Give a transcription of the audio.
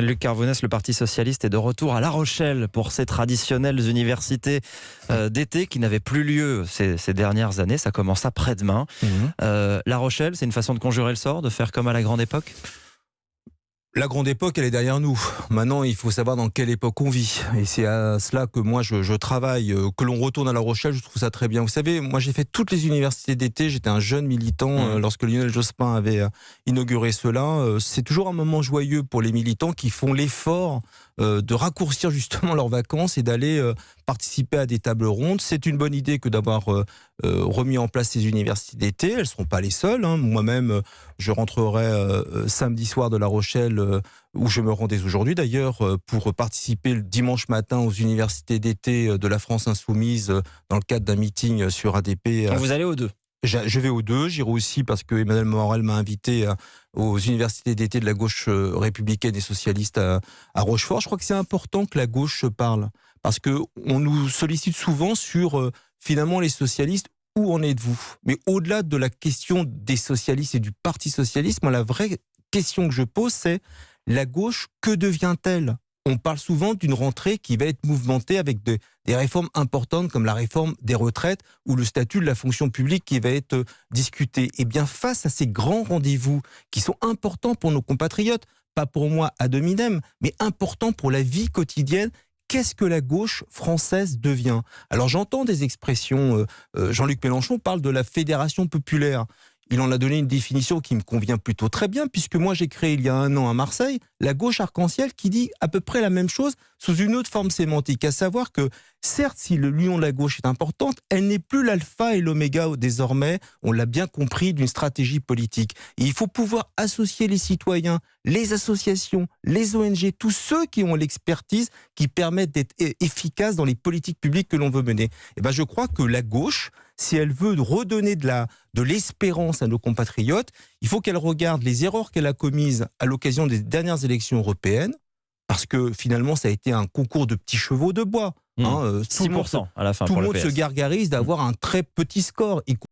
Luc Carvounas, le Parti Socialiste est de retour à La Rochelle pour ses traditionnelles universités d'été qui n'avaient plus lieu ces dernières années. Ça commence après-demain. La Rochelle, c'est une façon de conjurer le sort, de faire comme à la grande époque ? La grande époque, elle est derrière nous. Maintenant, il faut savoir dans quelle époque on vit. Et c'est à cela que moi, je travaille. Que l'on retourne à La Rochelle, je trouve ça très bien. Vous savez, moi, j'ai fait toutes les universités d'été. J'étais un jeune militant lorsque Lionel Jospin avait inauguré cela. C'est toujours un moment joyeux pour les militants qui font l'effort de raccourcir justement leurs vacances et d'aller participer à des tables rondes. C'est une bonne idée que d'avoir remis en place ces universités d'été. Elles ne seront pas les seules. Moi-même, je rentrerai samedi soir de La Rochelle, où je me rends dès aujourd'hui d'ailleurs, pour participer le dimanche matin aux universités d'été de la France Insoumise dans le cadre d'un meeting sur ADP. Vous allez aux deux ? Je vais aux deux, j'irai aussi parce que Emmanuel Morel m'a invité aux universités d'été de la gauche républicaine et socialiste à Rochefort. Je crois que c'est important que la gauche se parle parce qu'on nous sollicite souvent sur finalement les socialistes, où en êtes-vous ? Mais au-delà de la question des socialistes et du Parti Socialiste, moi la vraie question que je pose c'est la gauche, que devient-elle ? On parle souvent d'une rentrée qui va être mouvementée avec des réformes importantes comme la réforme des retraites ou le statut de la fonction publique qui va être discuté. Et bien face à ces grands rendez-vous qui sont importants pour nos compatriotes, pas pour moi ad hominem, mais importants pour la vie quotidienne, qu'est-ce que la gauche française devient ? Alors j'entends des expressions, Jean-Luc Mélenchon parle de la fédération populaire. Il en a donné une définition qui me convient plutôt très bien, puisque moi j'ai créé il y a 1 an à Marseille la gauche arc-en-ciel qui dit à peu près la même chose sous une autre forme sémantique, à savoir que certes si l'union de la gauche est importante, elle n'est plus l'alpha et l'oméga désormais, on l'a bien compris, d'une stratégie politique. Et il faut pouvoir associer les citoyens, les associations, les ONG, tous ceux qui ont l'expertise qui permettent d'être efficaces dans les politiques publiques que l'on veut mener. Et ben je crois que la gauche, si elle veut redonner de l'espérance à nos compatriotes, il faut qu'elle regarde les erreurs qu'elle a commises à l'occasion des dernières élections européennes, parce que finalement ça a été un concours de petits chevaux de bois. 6% à la fin. Tout le monde se gargarise d'avoir un très petit score,